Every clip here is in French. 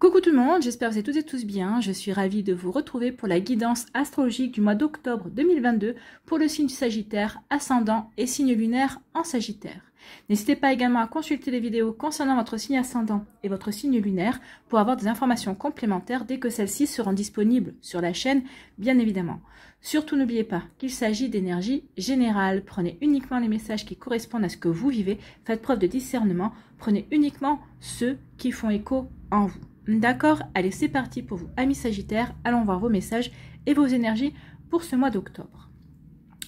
Coucou tout le monde, j'espère que vous êtes toutes et tous bien. Je suis ravie de vous retrouver pour la guidance astrologique du mois d'octobre 2022 pour le signe du Sagittaire, ascendant et signe lunaire en Sagittaire. N'hésitez pas également à consulter les vidéos concernant votre signe ascendant et votre signe lunaire pour avoir des informations complémentaires dès que celles-ci seront disponibles sur la chaîne, bien évidemment. Surtout n'oubliez pas qu'il s'agit d'énergie générale. Prenez uniquement les messages qui correspondent à ce que vous vivez, faites preuve de discernement, prenez uniquement ceux qui font écho en vous. D'accord? Allez, c'est parti pour vous, amis Sagittaires. Allons voir vos messages et vos énergies pour ce mois d'octobre.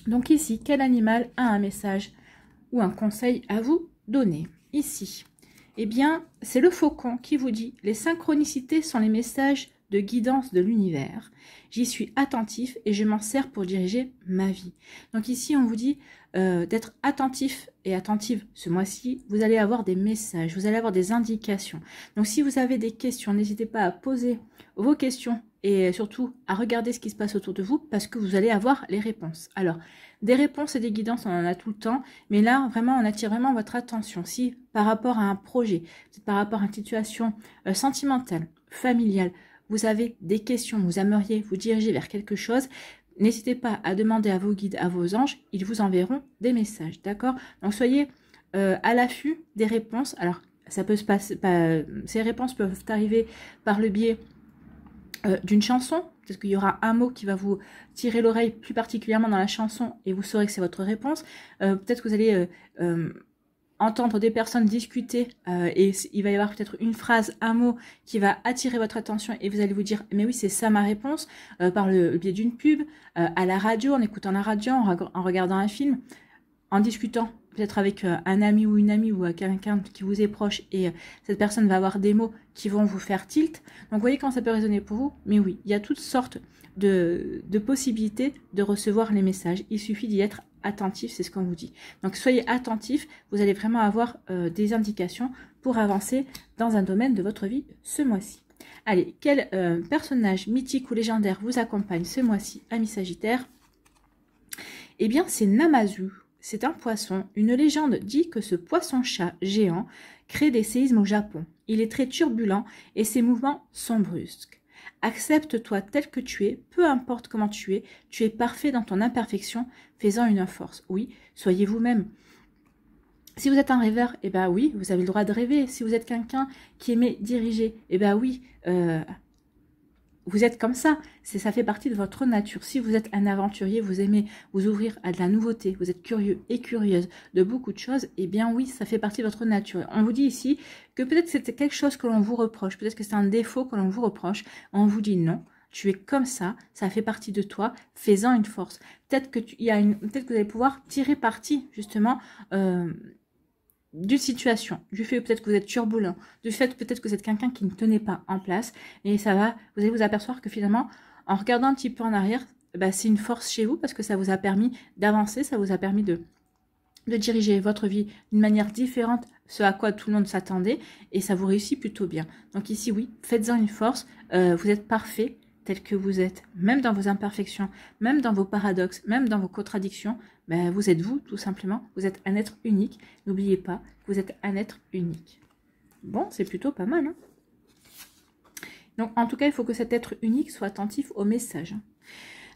Donc ici, quel animal a un message ou un conseil à vous donner? Ici, eh bien, c'est le faucon qui vous dit « Les synchronicités sont les messages de guidance de l'univers. J'y suis attentif et je m'en sers pour diriger ma vie. » Donc ici, on vous dit d'être attentif et attentive ce mois-ci. Vous allez avoir des messages, vous allez avoir des indications. Donc si vous avez des questions, n'hésitez pas à poser vos questions et surtout à regarder ce qui se passe autour de vous parce que vous allez avoir les réponses. Alors, des réponses et des guidances, on en a tout le temps, mais là, vraiment, on attire vraiment votre attention. Si par rapport à un projet, par rapport à une situation sentimentale, familiale, vous avez des questions, vous aimeriez vous diriger vers quelque chose, n'hésitez pas à demander à vos guides, à vos anges, ils vous enverront des messages, d'accord? Donc soyez à l'affût des réponses. Alors, ça peut se passer, ces réponses peuvent arriver par le biais d'une chanson, parce qu'il y aura un mot qui va vous tirer l'oreille plus particulièrement dans la chanson et vous saurez que c'est votre réponse. Peut-être que vous allez entendre des personnes discuter et il va y avoir peut-être une phrase, un mot qui va attirer votre attention et vous allez vous dire mais oui c'est ça ma réponse par le biais d'une pub, à la radio, en écoutant la radio, en regardant un film, en discutant peut-être avec un ami ou une amie ou quelqu'un qui vous est proche et cette personne va avoir des mots qui vont vous faire tilt. Donc vous voyez quand ça peut résonner pour vous, mais oui, il y a toutes sortes de possibilités de recevoir les messages. Il suffit d'y être attentif, c'est ce qu'on vous dit. Donc soyez attentif, vous allez vraiment avoir des indications pour avancer dans un domaine de votre vie ce mois-ci. Allez, quel personnage mythique ou légendaire vous accompagne ce mois-ci, amis Sagittaires? Eh bien, c'est Namazu. C'est un poisson. Une légende dit que ce poisson-chat géant crée des séismes au Japon. Il est très turbulent et ses mouvements sont brusques. Accepte-toi tel que tu es, peu importe comment tu es parfait dans ton imperfection, fais-en une force. Oui, soyez vous-même. Si vous êtes un rêveur, eh ben oui, vous avez le droit de rêver. Si vous êtes quelqu'un qui aimait diriger, eh ben oui, vous êtes comme ça, ça fait partie de votre nature. Si vous êtes un aventurier, vous aimez vous ouvrir à de la nouveauté, vous êtes curieux et curieuse de beaucoup de choses, eh bien oui, ça fait partie de votre nature. On vous dit ici que peut-être c'est quelque chose que l'on vous reproche, peut-être que c'est un défaut que l'on vous reproche, on vous dit non, tu es comme ça fait partie de toi, fais-en une force. Peut-être que, peut-être que vous allez pouvoir tirer parti justement d'une situation, du fait peut-être que vous êtes turbulent, du fait peut-être que vous êtes quelqu'un qui ne tenait pas en place, et vous allez vous apercevoir que finalement, en regardant un petit peu en arrière, c'est une force chez vous parce que ça vous a permis d'avancer, ça vous a permis de diriger votre vie d'une manière différente, ce à quoi tout le monde s'attendait, et ça vous réussit plutôt bien. Donc ici, oui, faites-en une force, vous êtes parfait tel que vous êtes, même dans vos imperfections, même dans vos paradoxes, même dans vos contradictions, vous êtes vous, tout simplement. Vous êtes un être unique. N'oubliez pas que vous êtes un être unique. Bon, c'est plutôt pas mal. Hein, donc, en tout cas, il faut que cet être unique soit attentif au message.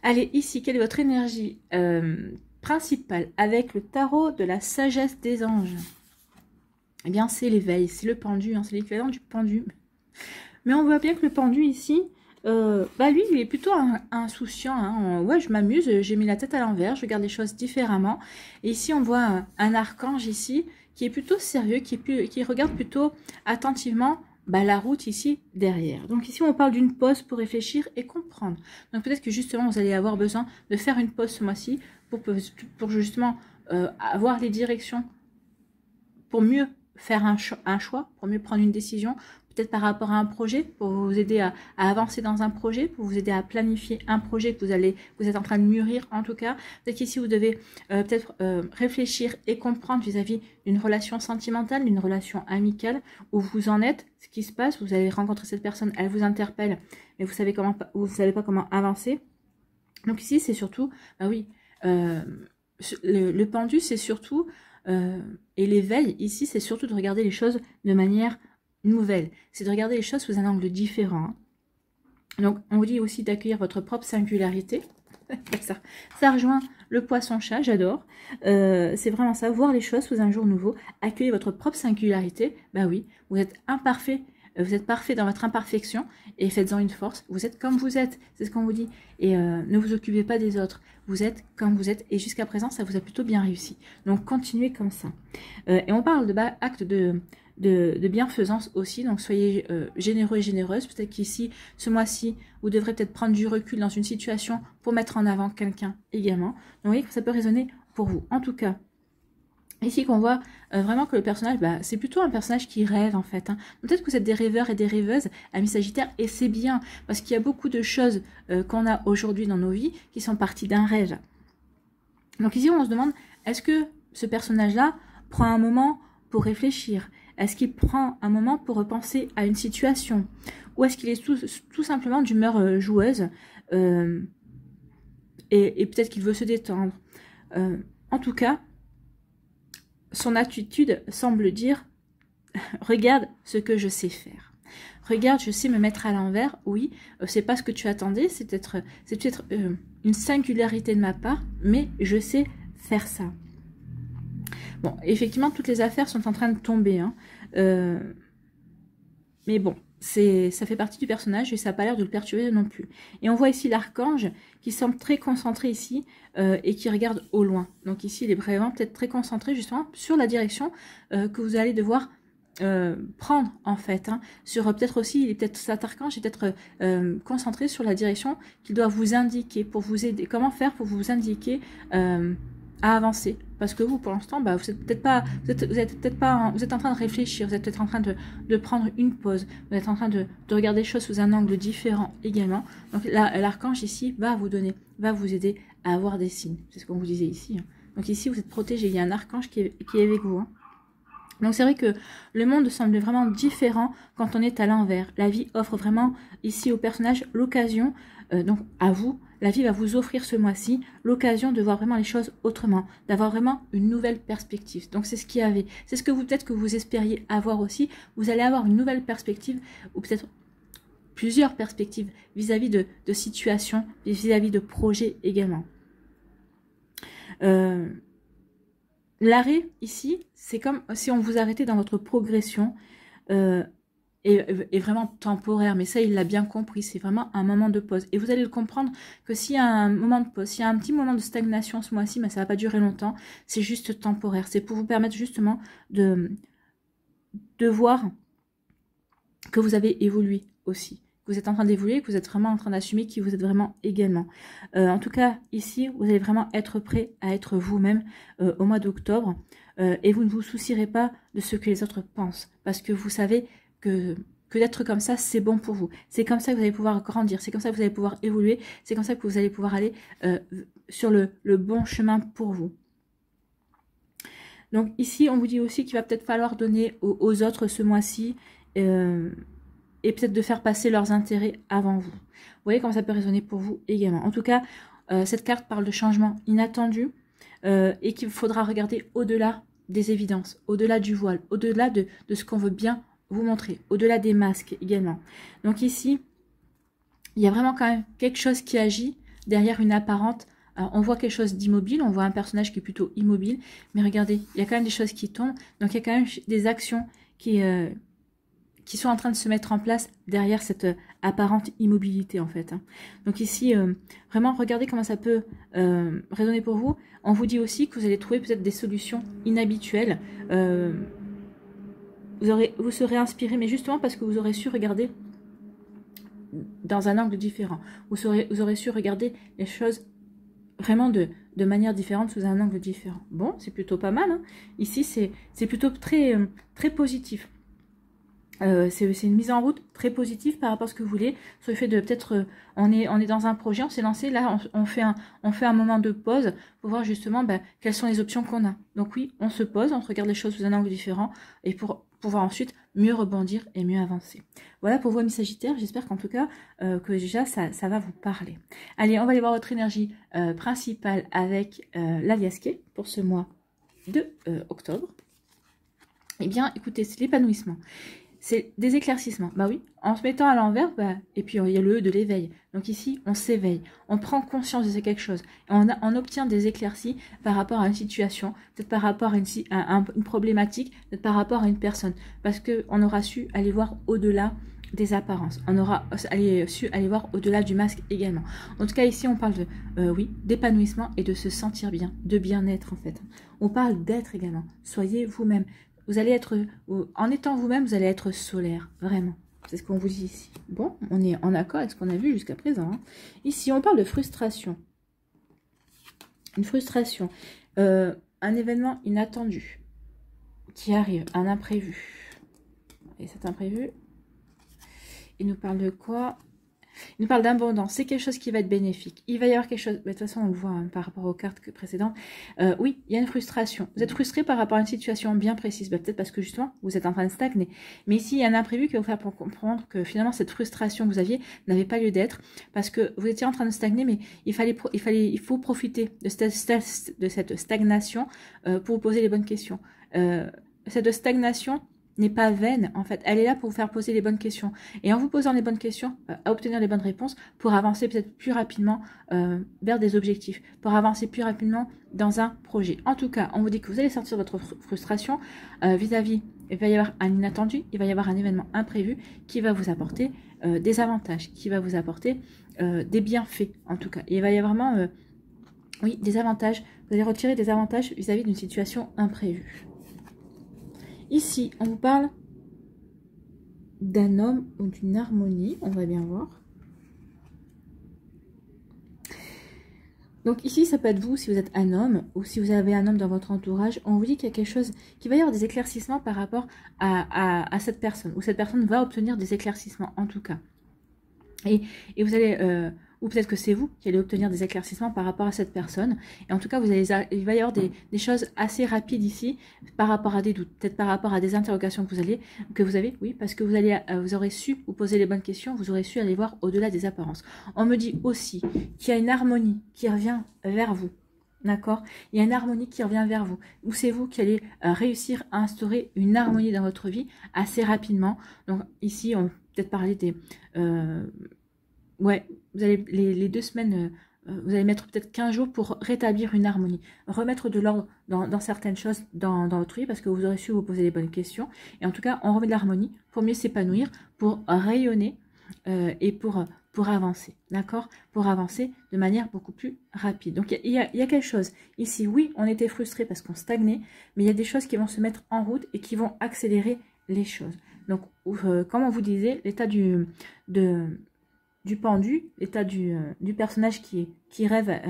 Allez, ici, quelle est votre énergie principale avec le tarot de la sagesse des anges? Eh bien, c'est l'éveil, c'est le pendu, hein, c'est l'équivalent du pendu. Mais on voit bien que le pendu, ici... lui, il est plutôt insouciant. Hein. Ouais, je m'amuse, j'ai mis la tête à l'envers, je regarde les choses différemment. Et ici, on voit un archange ici qui est plutôt sérieux, qui regarde plutôt attentivement la route ici derrière. Donc ici, on parle d'une pause pour réfléchir et comprendre. Donc peut-être que justement, vous allez avoir besoin de faire une pause ce mois-ci pour justement avoir les directions, pour mieux faire un choix, pour mieux prendre une décision, peut-être par rapport à un projet, pour vous aider à avancer dans un projet, pour vous aider à planifier un projet que vous êtes en train de mûrir en tout cas. Peut-être qu'ici vous devez peut-être réfléchir et comprendre vis-à-vis d'une relation sentimentale, d'une relation amicale, où vous en êtes, ce qui se passe, vous allez rencontrer cette personne, elle vous interpelle, mais vous savez pas comment avancer. Donc ici c'est surtout, le pendu c'est surtout, et l'éveil ici c'est surtout de regarder les choses de manière nouvelle, c'est de regarder les choses sous un angle différent. Donc, on vous dit aussi d'accueillir votre propre singularité. Ça rejoint le poisson-chat, j'adore. C'est vraiment ça, voir les choses sous un jour nouveau, accueillir votre propre singularité. Bah oui, vous êtes imparfait, vous êtes parfait dans votre imperfection et faites-en une force. Vous êtes comme vous êtes, c'est ce qu'on vous dit. Et ne vous occupez pas des autres. Vous êtes comme vous êtes et jusqu'à présent, ça vous a plutôt bien réussi. Donc, continuez comme ça. Et on parle de acte de bienfaisance aussi, donc soyez généreux et généreuse. Peut-être qu'ici, ce mois-ci, vous devrez peut-être prendre du recul dans une situation pour mettre en avant quelqu'un également. Donc, vous voyez que ça peut résonner pour vous. En tout cas, ici qu'on voit vraiment que le personnage, c'est plutôt un personnage qui rêve en fait. Hein. Peut-être que vous êtes des rêveurs et des rêveuses, amis Sagittaires, et c'est bien, parce qu'il y a beaucoup de choses qu'on a aujourd'hui dans nos vies qui sont parties d'un rêve. Donc ici, on se demande, est-ce que ce personnage-là prend un moment pour réfléchir? Est-ce qu'il prend un moment pour repenser à une situation? Ou est-ce qu'il est tout simplement d'humeur joueuse et peut-être qu'il veut se détendre? En tout cas, son attitude semble dire « Regarde ce que je sais faire. Regarde, je sais me mettre à l'envers. Oui, c'est pas ce que tu attendais, c'est peut-être une singularité de ma part, mais je sais faire ça. » Bon, effectivement, toutes les affaires sont en train de tomber. Hein. Mais bon, ça fait partie du personnage et ça n'a pas l'air de le perturber non plus. Et on voit ici l'archange qui semble très concentré ici et qui regarde au loin. Donc ici, il est vraiment peut-être très concentré justement sur la direction que vous allez devoir prendre en fait. Hein. Sur peut-être aussi, cet archange est peut-être concentré sur la direction qu'il doit vous indiquer pour vous aider. Comment faire pour vous indiquer à avancer, parce que vous pour l'instant vous êtes peut-être pas, vous êtes en train de réfléchir, vous êtes peut-être en train de prendre une pause, vous êtes en train de regarder les choses sous un angle différent également. Donc l'archange ici va vous aider à avoir des signes, c'est ce qu'on vous disait ici. Hein. Donc ici vous êtes protégé, il y a un archange qui est avec vous. Hein. Donc c'est vrai que le monde semble vraiment différent quand on est à l'envers. La vie offre vraiment ici au personnage l'occasion, donc à vous, la vie va vous offrir ce mois-ci l'occasion de voir vraiment les choses autrement, d'avoir vraiment une nouvelle perspective. Donc c'est ce qu'il y avait, c'est ce que peut-être que vous espériez avoir aussi. Vous allez avoir une nouvelle perspective ou peut-être plusieurs perspectives vis-à-vis de situations, vis-à-vis de projets également. L'arrêt ici, c'est comme si on vous arrêtait dans votre progression est vraiment temporaire, mais ça il l'a bien compris, c'est vraiment un moment de pause. Et vous allez le comprendre que s'il y a un moment de pause, s'il y a un petit moment de stagnation ce mois-ci, mais ça va pas durer longtemps, c'est juste temporaire. C'est pour vous permettre justement de voir que vous avez évolué aussi. Que vous êtes en train d'évoluer, que vous êtes vraiment en train d'assumer qui vous êtes vraiment également. En tout cas, ici, vous allez vraiment être prêt à être vous-même au mois d'octobre et vous ne vous soucierez pas de ce que les autres pensent parce que vous savez que d'être comme ça, c'est bon pour vous. C'est comme ça que vous allez pouvoir grandir, c'est comme ça que vous allez pouvoir évoluer, c'est comme ça que vous allez pouvoir aller sur le bon chemin pour vous. Donc ici, on vous dit aussi qu'il va peut-être falloir donner aux autres ce mois-ci et peut-être de faire passer leurs intérêts avant vous. Vous voyez comment ça peut résonner pour vous également. En tout cas, cette carte parle de changements inattendus et qu'il faudra regarder au-delà des évidences, au-delà du voile, au-delà de ce qu'on veut bien vous montrer, au-delà des masques également. Donc ici, il y a vraiment quand même quelque chose qui agit derrière une apparente. Alors, on voit quelque chose d'immobile, on voit un personnage qui est plutôt immobile, mais regardez, il y a quand même des choses qui tombent, donc il y a quand même des actions qui sont en train de se mettre en place derrière cette apparente immobilité en fait. Hein. Donc ici, vraiment regardez comment ça peut résonner pour vous. On vous dit aussi que vous allez trouver peut-être des solutions inhabituelles. Vous serez inspiré, mais justement parce que vous aurez su regarder dans un angle différent. Vous aurez su regarder les choses vraiment de manière différente, sous un angle différent. Bon, c'est plutôt pas mal. Hein. Ici, c'est plutôt très, très positif. C'est une mise en route très positive par rapport à ce que vous voulez, sur le fait de peut-être on est dans un projet, on s'est lancé, là on fait un moment de pause pour voir justement quelles sont les options qu'on a. Donc oui, on se pose, on regarde les choses sous un angle différent et pour pouvoir ensuite mieux rebondir et mieux avancer. Voilà pour vous amis Sagittaires, j'espère qu'en tout cas que déjà ça va vous parler. Allez, on va aller voir votre énergie principale avec l'Aliasqué pour ce mois de octobre. Eh bien écoutez, c'est l'épanouissement. c'est des éclaircissements. Bah oui, en se mettant à l'envers, bah, et puis il y a le E de l'éveil. Donc ici, on s'éveille, on prend conscience de quelque chose. Et on obtient des éclaircies par rapport à une situation, peut-être par rapport à une problématique, peut-être par rapport à une personne. Parce qu'on aura su aller voir au-delà des apparences. On aura su aller voir au-delà du masque également. En tout cas, ici, on parle de, oui, d'épanouissement et de se sentir bien, de bien-être en fait. On parle d'être également. Soyez vous-même. Vous allez être, en étant vous-même, vous allez être solaire, vraiment. C'est ce qu'on vous dit ici. Bon, on est en accord avec ce qu'on a vu jusqu'à présent. Hein. Ici, on parle de frustration. Une frustration. Un événement inattendu qui arrive, un imprévu. Et cet imprévu, il nous parle de quoi? Il nous parle d'abondance. C'est quelque chose qui va être bénéfique. Il va y avoir quelque chose... De toute façon, on le voit hein, par rapport aux cartes précédentes. Oui, il y a une frustration. Vous êtes frustré par rapport à une situation bien précise. Peut-être parce que justement, vous êtes en train de stagner. Mais ici, il y a un imprévu qui va vous faire comprendre que finalement, cette frustration que vous aviez n'avait pas lieu d'être. Parce que vous étiez en train de stagner, mais il faut profiter de cette stagnation pour vous poser les bonnes questions. Cette stagnation n'est pas vaine, en fait. Elle est là pour vous faire poser les bonnes questions. Et en vous posant les bonnes questions, à obtenir les bonnes réponses pour avancer peut-être plus rapidement vers des objectifs, pour avancer plus rapidement dans un projet. En tout cas, on vous dit que vous allez sortir de votre frustration vis-à-vis, il va y avoir un inattendu, il va y avoir un événement imprévu qui va vous apporter des avantages, qui va vous apporter des bienfaits, en tout cas. Et il va y avoir vraiment, oui, des avantages. Vous allez retirer des avantages vis-à-vis d'une situation imprévue. Ici, on vous parle d'un homme ou d'une harmonie, on va bien voir. Donc ici, ça peut être vous si vous êtes un homme ou si vous avez un homme dans votre entourage. On vous dit qu'il y a quelque chose, qu'il va y avoir des éclaircissements par rapport à cette personne. Ou cette personne va obtenir des éclaircissements en tout cas. Et vous allez... ou peut-être que c'est vous qui allez obtenir des éclaircissements par rapport à cette personne. Et en tout cas, il va y avoir des choses assez rapides ici par rapport à des doutes, peut-être par rapport à des interrogations que vous avez, oui, parce que vous aurez su vous poser les bonnes questions, vous aurez su aller voir au-delà des apparences. On me dit aussi qu'il y a une harmonie qui revient vers vous. D'accord? Il y a une harmonie qui revient vers vous. Ou c'est vous qui allez réussir à instaurer une harmonie dans votre vie assez rapidement. Donc ici, on peut peut-être parler des... ouais, vous allez les 2 semaines, vous allez mettre peut-être 15 jours pour rétablir une harmonie, remettre de l'ordre dans certaines choses dans votre vie parce que vous aurez su vous poser les bonnes questions. Et en tout cas, on remet de l'harmonie pour mieux s'épanouir, pour rayonner et pour avancer, d'accord? Pour avancer de manière beaucoup plus rapide. Donc, il y a quelque chose. Ici, oui, on était frustré parce qu'on stagnait, mais il y a des choses qui vont se mettre en route et qui vont accélérer les choses. Donc, comme on vous disait, l'état du pendu, l'état du personnage qui rêve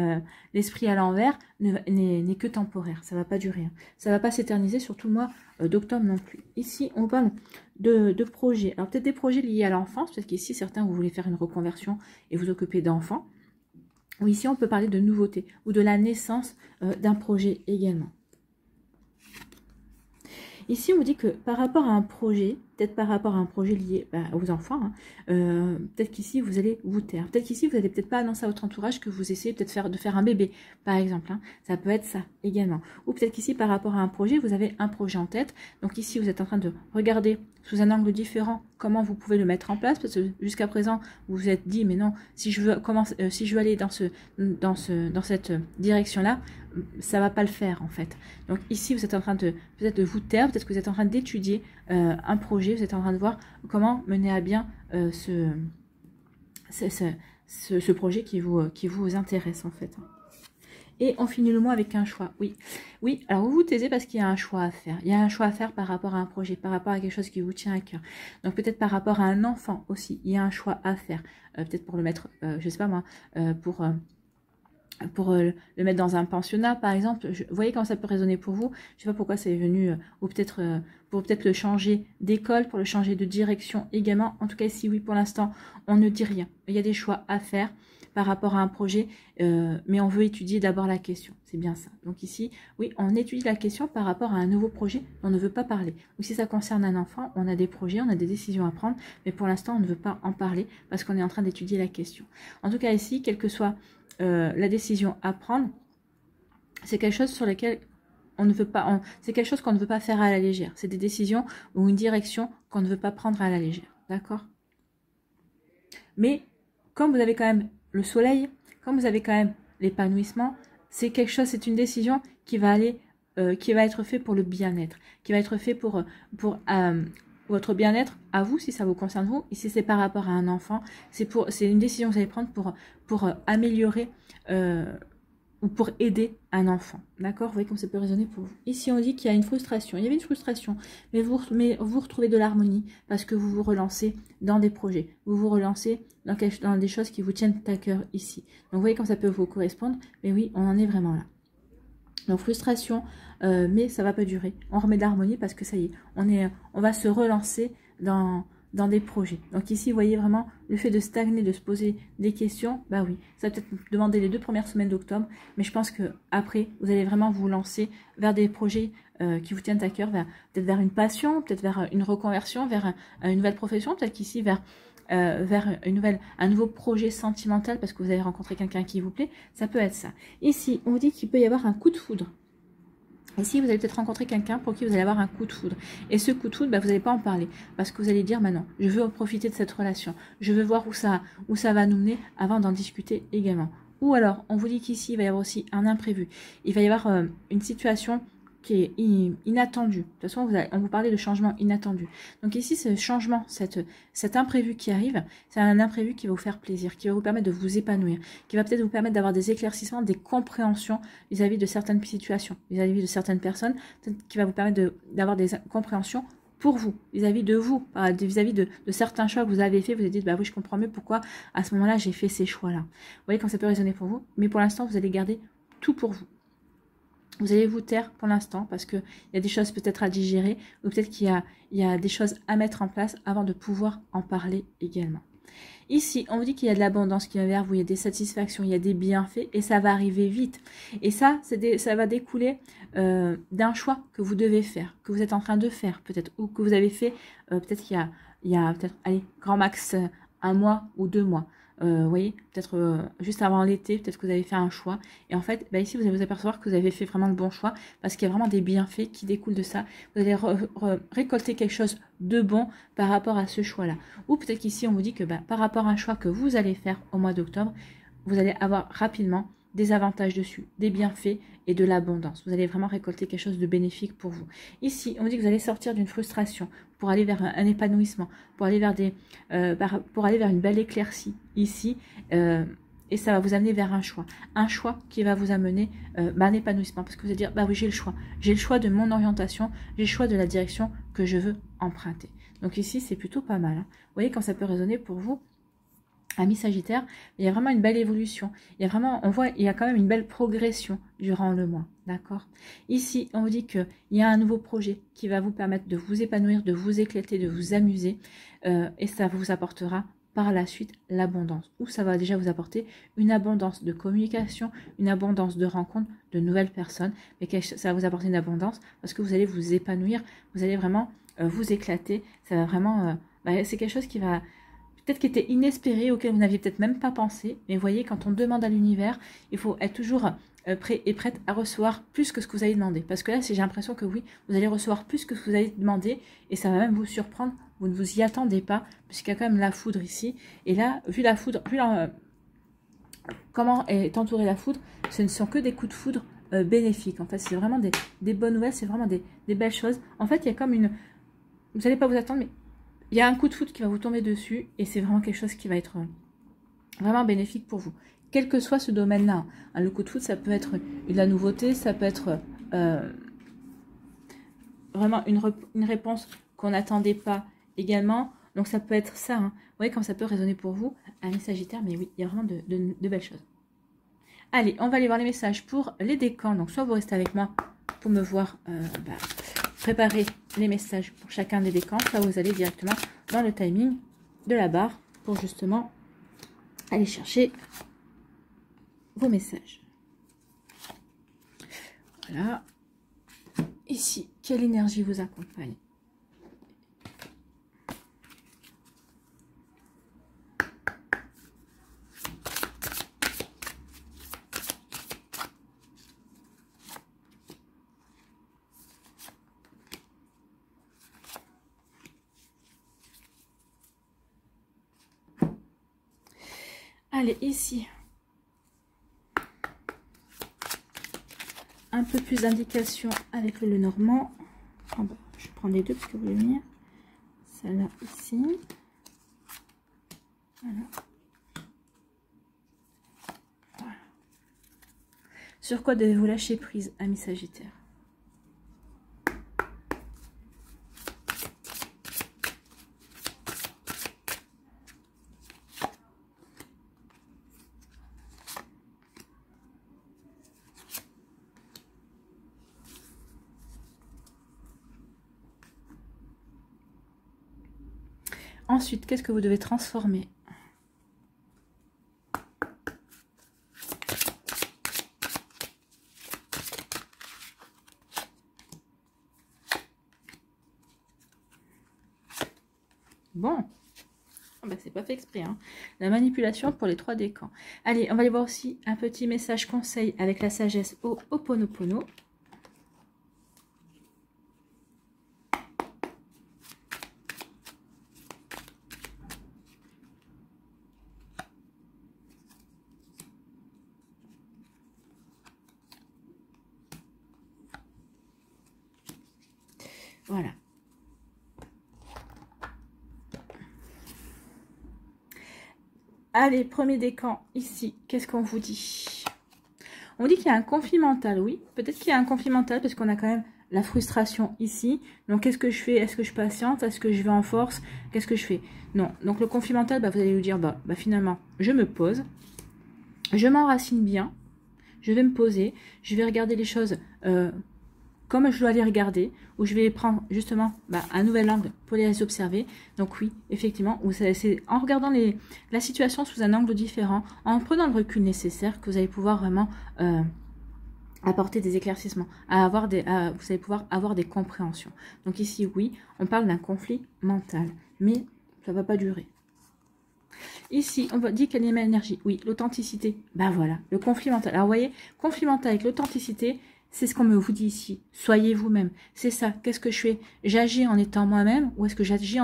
l'esprit à l'envers n'est que temporaire, ça ne va pas durer. Hein. Ça ne va pas s'éterniser sur tout le mois d'octobre non plus. Ici, on parle de projets. Alors peut-être des projets liés à l'enfance, parce qu'ici, certains, vous voulez faire une reconversion et vous occuper d'enfants. Ou ici, on peut parler de nouveautés ou de la naissance d'un projet également. Ici, on vous dit que par rapport à un projet, peut-être par rapport à un projet lié aux enfants, hein, peut-être qu'ici, vous allez vous taire. Peut-être qu'ici, vous n'allez peut-être pas annoncer à votre entourage que vous essayez peut-être de faire un bébé, par exemple. Hein. Ça peut être ça également. Ou peut-être qu'ici, par rapport à un projet, vous avez un projet en tête. Donc ici, vous êtes en train de regarder sous un angle différent comment vous pouvez le mettre en place. Parce que jusqu'à présent, vous vous êtes dit, mais non, si je veux aller dans cette direction-là, ça va pas le faire en fait. Donc ici, vous êtes en train peut-être de vous taire, peut-être que vous êtes en train d'étudier un projet, vous êtes en train de voir comment mener à bien ce projet qui vous intéresse en fait. Et on finit le mois avec un choix. Oui, alors vous vous taisez parce qu'il y a un choix à faire. Il y a un choix à faire par rapport à un projet, par rapport à quelque chose qui vous tient à cœur. Donc peut-être par rapport à un enfant aussi, il y a un choix à faire. Peut-être pour le mettre, je sais pas moi, pour le mettre dans un pensionnat par exemple. Vous voyez comment ça peut résonner pour vous. Je sais pas pourquoi c'est venu, ou peut-être pour peut-être le changer d'école, pour le changer de direction également. En tout cas ici oui, pour l'instant on ne dit rien. Il y a des choix à faire par rapport à un projet, mais on veut étudier d'abord la question, c'est bien ça. Donc ici, oui, on étudie la question par rapport à un nouveau projet, on ne veut pas parler. Ou si ça concerne un enfant, on a des projets, on a des décisions à prendre, mais pour l'instant, on ne veut pas en parler parce qu'on est en train d'étudier la question. En tout cas ici, quelle que soit la décision à prendre, c'est quelque chose sur lequel on ne veut pas, c'est quelque chose qu'on ne veut pas faire à la légère. C'est des décisions ou une direction qu'on ne veut pas prendre à la légère. D'accord? Mais comme vous avez quand même le soleil, comme vous avez quand même l'épanouissement, c'est quelque chose, c'est une décision qui va aller, qui va être fait pour le bien-être, qui va être fait pour votre bien-être à vous, si ça vous concerne vous, et si c'est par rapport à un enfant, c'est une décision que vous allez prendre pour améliorer ou pour aider un enfant. D'accord? Vous voyez comme ça peut résonner pour vous. Ici, on dit qu'il y a une frustration. Il y avait une frustration, mais vous retrouvez de l'harmonie parce que vous vous relancez dans des projets. Vous vous relancez dans des choses qui vous tiennent à cœur ici. Donc, vous voyez comme ça peut vous correspondre. Mais oui, on en est vraiment là. Donc, frustration, mais ça va pas durer. On remet de l'harmonie parce que ça y est, on va se relancer dans des projets. Donc ici, vous voyez vraiment le fait de stagner, de se poser des questions, bah oui, ça va peut-être demander les 2 premières semaines d'octobre, mais je pense que après, vous allez vraiment vous lancer vers des projets qui vous tiennent à cœur, peut-être vers une passion, peut-être vers une reconversion, vers une nouvelle profession, peut-être qu'ici vers un nouveau projet sentimental parce que vous avez rencontré quelqu'un qui vous plaît, ça peut être ça. Ici, on vous dit qu'il peut y avoir un coup de foudre. Ici, vous allez peut-être rencontrer quelqu'un pour qui vous allez avoir un coup de foudre. Et ce coup de foudre, bah, vous n'allez pas en parler. Parce que vous allez dire, non, je veux en profiter de cette relation. Je veux voir où ça va nous mener avant d'en discuter également. Ou alors, on vous dit qu'ici, il va y avoir aussi un imprévu. Il va y avoir une situation qui est inattendue. De toute façon, on vous parlait de changement inattendu. Donc ici, ce changement, cet imprévu qui arrive, c'est un imprévu qui va vous faire plaisir, qui va vous permettre de vous épanouir, qui va peut-être vous permettre d'avoir des éclaircissements, des compréhensions vis-à-vis de certaines situations, vis-à-vis de certaines personnes, qui va vous permettre d'avoir des compréhensions pour vous, vis-à-vis de vous, vis-à-vis de certains choix que vous avez fait, vous avez dit, bah oui, je comprends mieux pourquoi à ce moment-là, j'ai fait ces choix-là. Vous voyez quand ça peut résonner pour vous, mais pour l'instant, vous allez garder tout pour vous. Vous allez vous taire pour l'instant parce qu'il y a des choses peut-être à digérer ou peut-être qu'il y a des choses à mettre en place avant de pouvoir en parler également. Ici, on vous dit qu'il y a de l'abondance qui va vers vous, il y a des satisfactions, il y a des bienfaits et ça va arriver vite. Et ça, ça va découler d'un choix que vous devez faire, que vous êtes en train de faire peut-être ou que vous avez fait peut-être qu'il y a peut-être, allez, grand max 1 mois ou 2 mois. Vous voyez, peut-être juste avant l'été, peut-être que vous avez fait un choix. Et en fait, bah ici, vous allez vous apercevoir que vous avez fait vraiment le bon choix parce qu'il y a vraiment des bienfaits qui découlent de ça. Vous allez récolter quelque chose de bon par rapport à ce choix-là. Ou peut-être qu'ici, on vous dit que par rapport à un choix que vous allez faire au mois d'octobre, vous allez avoir rapidement des avantages dessus, des bienfaits et de l'abondance. Vous allez vraiment récolter quelque chose de bénéfique pour vous. Ici, on dit que vous allez sortir d'une frustration pour aller vers un épanouissement, pour aller vers une belle éclaircie ici, et ça va vous amener vers un choix qui va vous amener un épanouissement, parce que vous allez dire, bah oui, j'ai le choix de mon orientation, j'ai le choix de la direction que je veux emprunter. Donc ici, c'est plutôt pas mal. Hein. Vous voyez quand ça peut résonner pour vous. Ami Sagittaire, il y a vraiment une belle évolution. On voit, il y a quand même une belle progression durant le mois, d'accord? Ici, on vous dit qu'il y a un nouveau projet qui va vous permettre de vous épanouir, de vous éclater, de vous amuser, et ça vous apportera par la suite l'abondance. Ou ça va déjà vous apporter une abondance de communication, une abondance de rencontres, de nouvelles personnes, mais ça va vous apporter une abondance parce que vous allez vous épanouir, vous allez vraiment vous éclater. Ça va vraiment, c'est quelque chose qui va peut-être qui était inespéré, auquel vous n'aviez peut-être même pas pensé. Mais vous voyez, quand on demande à l'univers, il faut être toujours prêt et prête à recevoir plus que ce que vous avez demandé. Parce que là, j'ai l'impression que oui, vous allez recevoir plus que ce que vous avez demandé. Et ça va même vous surprendre. Vous ne vous y attendez pas. Puisqu'il y a quand même la foudre ici. Et là, vu la foudre, comment est entourée la foudre, ce ne sont que des coups de foudre bénéfiques. En fait, c'est vraiment des bonnes nouvelles. C'est vraiment des belles choses. En fait, il y a comme une... Vous n'allez pas vous attendre, mais... Il y a un coup de foudre qui va vous tomber dessus et c'est vraiment quelque chose qui va être vraiment bénéfique pour vous. Quel que soit ce domaine-là. Hein, le coup de foudre, ça peut être de la nouveauté, ça peut être vraiment une réponse qu'on n'attendait pas également. Donc ça peut être ça. Hein. Vous voyez comme ça peut résonner pour vous, ami Sagittaire, mais oui, il y a vraiment de belles choses. Allez, on va aller voir les messages pour les décans. Donc soit vous restez avec moi pour me voir... préparer les messages pour chacun des décans, soit vous allez directement dans le timing de la barre pour justement aller chercher vos messages. Voilà. Ici, quelle énergie vous accompagne? Allez, ici. Un peu plus d'indications avec le Lenormand. Oh bah, je prends les deux parce que vous voulez venir. Celle-là ici. Voilà. Voilà. Sur quoi devez-vous lâcher prise, amis Sagittaire? Ensuite, qu'est-ce que vous devez transformer? Bon, oh bah, c'est pas fait exprès, hein. La manipulation pour les 3 décans. Allez, on va aller voir aussi un petit message conseil avec la sagesse au Ho'oponopono. Voilà. Allez, premier décan, ici, qu'est-ce qu'on vous dit? On dit qu'il y a un conflit mental, oui. Peut-être qu'il y a un conflit mental parce qu'on a quand même la frustration ici. Donc, qu'est-ce que je fais? Est-ce que je patiente? Est-ce que je vais en force? Qu'est-ce que je fais? Non. Donc, le conflit mental, bah, vous allez vous dire, bah, finalement, je me pose. Je m'enracine bien. Je vais me poser. Je vais regarder les choses comme je dois les regarder, où je vais prendre justement un nouvel angle pour les observer. Donc oui, effectivement, c'est en regardant la situation sous un angle différent, en prenant le recul nécessaire, que vous allez pouvoir vraiment apporter des éclaircissements, vous allez pouvoir avoir des compréhensions. Donc ici, oui, on parle d'un conflit mental, mais ça ne va pas durer. Ici, on dit quelle est l'énergie. Oui, l'authenticité. Ben voilà, le conflit mental. Alors, vous voyez, conflit mental avec l'authenticité, c'est ce qu'on me vous dit ici. Soyez vous-même. C'est ça. Qu'est-ce que je fais? J'agis en étant moi-même ou est-ce que j'agis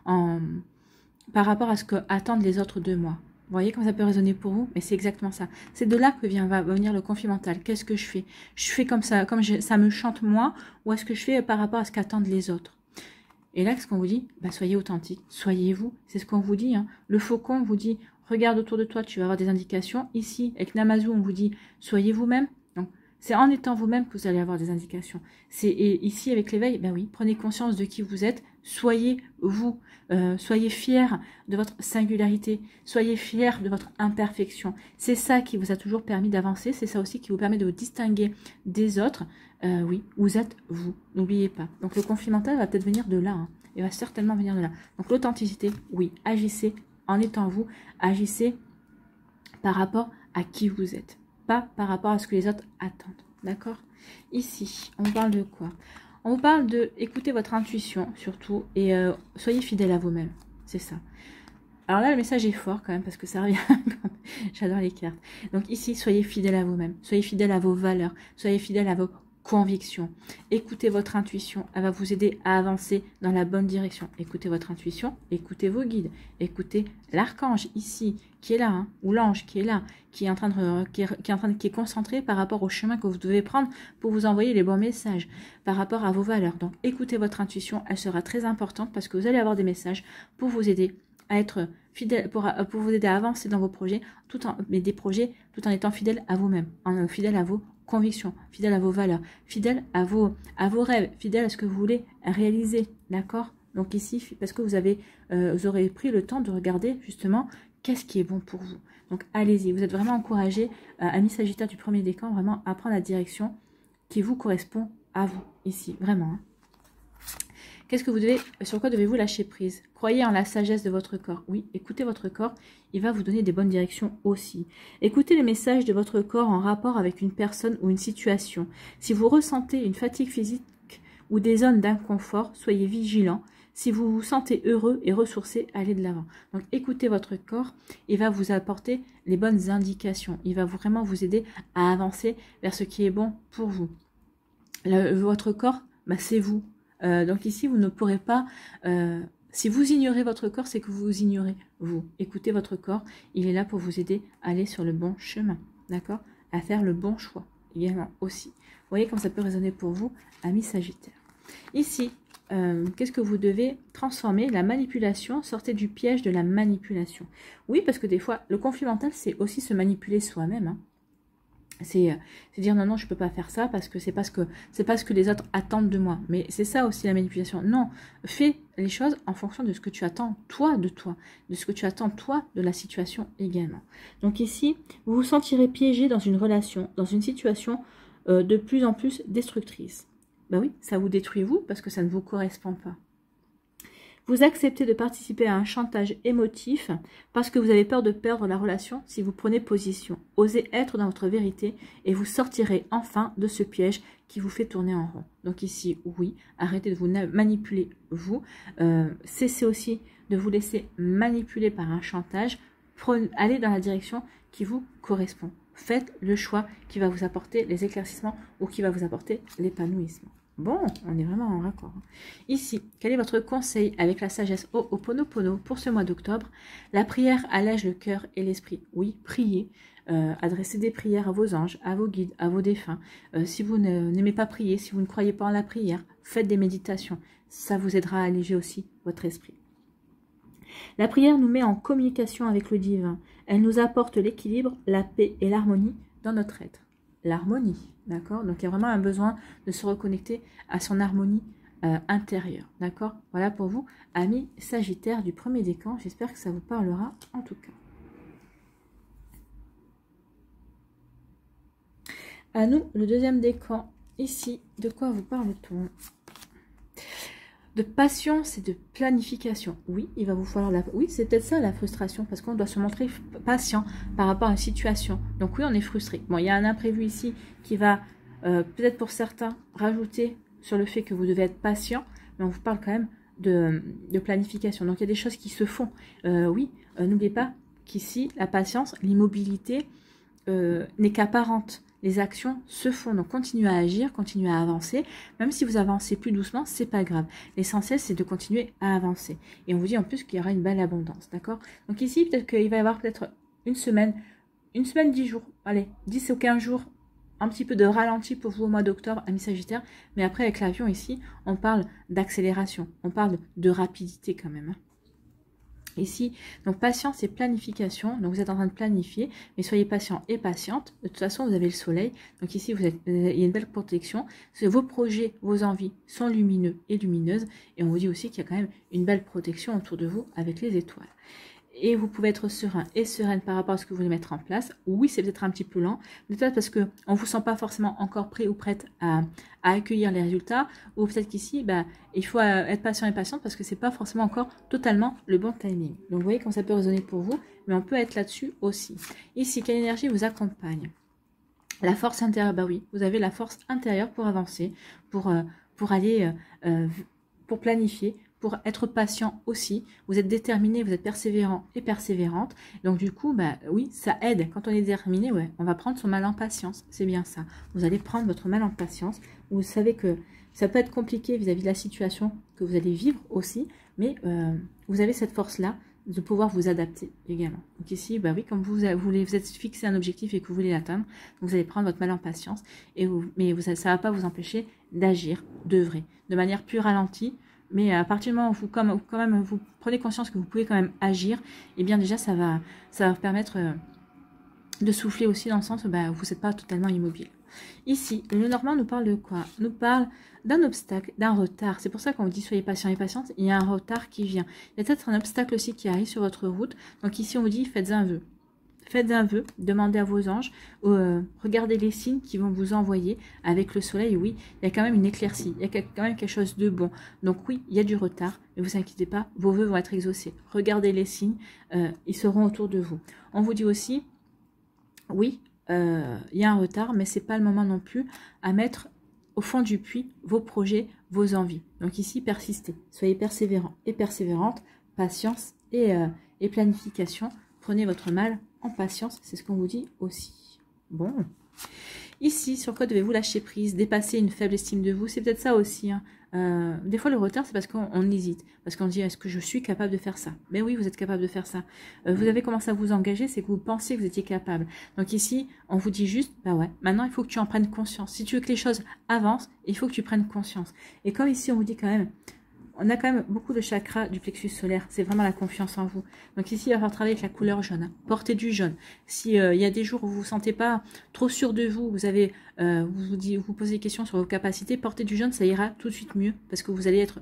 par rapport à ce que attendent les autres de moi? Vous voyez comment ça peut résonner pour vous? Mais c'est exactement ça. C'est de là que va venir le conflit mental. Qu'est-ce que je fais? Je fais comme ça, ça me chante moi, ou est-ce que je fais par rapport à ce qu'attendent les autres? Et là, qu'est-ce qu'on vous dit? Soyez authentique, soyez vous. C'est ce qu'on vous dit, hein. Le faucon vous dit, regarde autour de toi, tu vas avoir des indications. Ici, avec Namazu, on vous dit, soyez vous-même. Donc, c'est en étant vous-même que vous allez avoir des indications. Et ici, avec l'éveil, oui, prenez conscience de qui vous êtes. Soyez vous. Soyez fiers de votre singularité. Soyez fiers de votre imperfection. C'est ça qui vous a toujours permis d'avancer. C'est ça aussi qui vous permet de vous distinguer des autres. Oui, vous êtes vous. N'oubliez pas. Donc, le conflit mental va peut-être venir de là. Hein. Il va certainement venir de là. Donc, l'authenticité, oui. Agissez en étant vous. Agissez par rapport à qui vous êtes. Pas par rapport à ce que les autres attendent. D'accord? Ici, on parle de quoi? On vous parle de écouter votre intuition, surtout, et soyez fidèle à vous-même. C'est ça. Alors là, le message est fort quand même, parce que ça revient. J'adore les cartes. Donc ici, soyez fidèle à vous-même. Soyez fidèle à vos valeurs. Soyez fidèle à vos convictions. Écoutez votre intuition. Elle va vous aider à avancer dans la bonne direction. Écoutez votre intuition. Écoutez vos guides. Écoutez l'archange ici, qui est là, hein, ou l'ange qui est là, qui est concentré par rapport au chemin que vous devez prendre pour vous envoyer les bons messages, par rapport à vos valeurs. Donc, écoutez votre intuition. Elle sera très importante parce que vous allez avoir des messages pour vous aider à être fidèle, pour vous aider à avancer dans vos projets, tout en étant fidèle à vous-même, fidèle à vos convictions, fidèle à vos valeurs, fidèle à vos rêves, fidèle à ce que vous voulez réaliser, d'accord? Donc ici, parce que vous aurez pris le temps de regarder justement qu'est-ce qui est bon pour vous. Donc allez-y, vous êtes vraiment encouragés, amis Sagittaire du premier décan, vraiment à prendre la direction qui vous correspond à vous, ici, vraiment. Hein. Sur quoi devez-vous lâcher prise? Croyez en la sagesse de votre corps. Oui, écoutez votre corps, il va vous donner des bonnes directions aussi. Écoutez les messages de votre corps en rapport avec une personne ou une situation. Si vous ressentez une fatigue physique ou des zones d'inconfort, soyez vigilants. Si vous vous sentez heureux et ressourcé, allez de l'avant. Donc écoutez votre corps, il va vous apporter les bonnes indications. Il va vraiment vous aider à avancer vers ce qui est bon pour vous. Votre corps, c'est vous. Donc ici, vous ne pourrez pas Si vous ignorez votre corps, c'est que vous vous ignorez, vous. Écoutez votre corps, il est là pour vous aider à aller sur le bon chemin, d'accord? À faire le bon choix, également aussi. Vous voyez comme ça peut résonner pour vous, amis Sagittaire. Ici, qu'est-ce que vous devez transformer? La manipulation, sortez du piège de la manipulation. Oui, parce que des fois, le conflit mental, c'est aussi se manipuler soi-même, hein. C'est dire non, non, je peux pas faire ça parce que c'est pas ce que les autres attendent de moi. Mais c'est ça aussi la manipulation. Non, fais les choses en fonction de ce que tu attends toi, de ce que tu attends toi de la situation également. Donc ici, vous vous sentirez piégé dans une relation, dans une situation de plus en plus destructrice. Ben oui, ça vous détruit vous parce que ça ne vous correspond pas. Vous acceptez de participer à un chantage émotif parce que vous avez peur de perdre la relation si vous prenez position. Osez être dans votre vérité et vous sortirez enfin de ce piège qui vous fait tourner en rond. Donc ici, oui, arrêtez de vous manipuler, vous. Cessez aussi de vous laisser manipuler par un chantage. Allez dans la direction qui vous correspond. Faites le choix qui va vous apporter les éclaircissements ou qui va vous apporter l'épanouissement. Bon, on est vraiment en raccord. Ici, quel est votre conseil avec la sagesse Ho'oponopono pour ce mois d'octobre? La prière allège le cœur et l'esprit. Oui, priez. Adressez des prières à vos anges, à vos guides, à vos défunts. Si vous n'aimez pas prier, si vous ne croyez pas en la prière, faites des méditations. Ça vous aidera à alléger aussi votre esprit. La prière nous met en communication avec le divin. Elle nous apporte l'équilibre, la paix et l'harmonie dans notre être. L'harmonie, d'accord? Donc il y a vraiment un besoin de se reconnecter à son harmonie intérieure, d'accord? Voilà pour vous, amis Sagittaires du premier décan. J'espère que ça vous parlera en tout cas. À nous, le deuxième décan. Ici, de quoi vous parle-t-on? De patience et de planification. Oui, il va vous falloir Oui, c'est peut-être ça la frustration, parce qu'on doit se montrer patient par rapport à une situation. Donc oui, on est frustré. Bon, il y a un imprévu ici qui va, peut-être pour certains, rajouter sur le fait que vous devez être patient, mais on vous parle quand même de planification. Donc il y a des choses qui se font. Oui, n'oubliez pas qu'ici, la patience, l'immobilité n'est qu'apparente. Les actions se font, donc continuez à agir, continuez à avancer. Même si vous avancez plus doucement, c'est pas grave. L'essentiel, c'est de continuer à avancer. Et on vous dit en plus qu'il y aura une belle abondance, d'accord? Donc ici, peut-être qu'il va y avoir peut-être une semaine, 10 jours, allez, 10 ou 15 jours, un petit peu de ralenti pour vous au mois d'octobre, amis Sagittaires. Mais après, avec l'avion ici, on parle d'accélération, on parle de rapidité quand même, hein. Ici, donc patience et planification. Donc vous êtes en train de planifier, mais soyez patient et patiente. De toute façon, vous avez le soleil. Donc ici, il y a une belle protection. Vos projets, vos envies sont lumineux et lumineuses. Et on vous dit aussi qu'il y a quand même une belle protection autour de vous avec les étoiles. Et vous pouvez être serein et sereine par rapport à ce que vous voulez mettre en place. Oui, c'est peut-être un petit peu lent, peut-être parce qu'on ne vous sent pas forcément encore prêt ou prête à accueillir les résultats, ou peut-être qu'ici, il faut être patient et patiente parce que ce n'est pas forcément encore totalement le bon timing. Donc vous voyez comment ça peut résonner pour vous, mais on peut être là-dessus aussi. Ici, quelle énergie vous accompagne? La force intérieure, oui, vous avez la force intérieure pour avancer, pour aller, pour planifier, pour être patient aussi. Vous êtes déterminé, vous êtes persévérant et persévérante. Donc du coup, oui, ça aide. Quand on est déterminé, ouais, on va prendre son mal en patience. C'est bien ça. Vous allez prendre votre mal en patience. Vous savez que ça peut être compliqué vis-à-vis de la situation que vous allez vivre aussi, mais vous avez cette force-là de pouvoir vous adapter également. Donc ici, oui, comme vous êtes fixé un objectif et que vous voulez l'atteindre, vous allez prendre votre mal en patience, mais ça ne va pas vous empêcher d'agir, d'œuvrer, de manière plus ralentie. Mais à partir du moment où vous prenez conscience que vous pouvez quand même agir, et bien déjà ça va vous permettre de souffler aussi dans le sens où vous n'êtes pas totalement immobile. Ici, le Normand nous parle de quoi? Nous parle d'un obstacle, d'un retard. C'est pour ça qu'on vous dit soyez patient et patiente. Il y a un retard qui vient. Il y a peut-être un obstacle aussi qui arrive sur votre route. Donc ici on vous dit faites un vœu. Faites un vœu, demandez à vos anges, regardez les signes qui vont vous envoyer avec le soleil. Oui, il y a quand même une éclaircie, il y a quand même quelque chose de bon. Donc oui, il y a du retard, mais vous inquiétez pas, vos vœux vont être exaucés. Regardez les signes, ils seront autour de vous. On vous dit aussi, oui, il y a un retard, mais c'est pas le moment non plus à mettre au fond du puits vos projets, vos envies. Donc ici, persistez, soyez persévérants et persévérantes, patience et planification. Prenez votre mal en patience, c'est ce qu'on vous dit aussi. Bon. Ici, sur quoi devez-vous lâcher prise, dépasser une faible estime de vous? C'est peut-être ça aussi, hein. Des fois, le retard, c'est parce qu'on hésite. Parce qu'on dit, est-ce que je suis capable de faire ça? Mais oui, vous êtes capable de faire ça. Vous avez commencé à vous engager, c'est que vous pensiez que vous étiez capable. Donc ici, on vous dit juste, bah ouais, maintenant, il faut que tu en prennes conscience. Si tu veux que les choses avancent, il faut que tu prennes conscience. Et comme ici, on vous dit quand même, on a quand même beaucoup de chakras du plexus solaire. C'est vraiment la confiance en vous. Donc ici, il va falloir travailler avec la couleur jaune. Hein. Portez du jaune. Si il y a des jours où vous vous sentez pas trop sûr de vous, vous avez, vous posez des questions sur vos capacités, portez du jaune, ça ira tout de suite mieux parce que vous allez être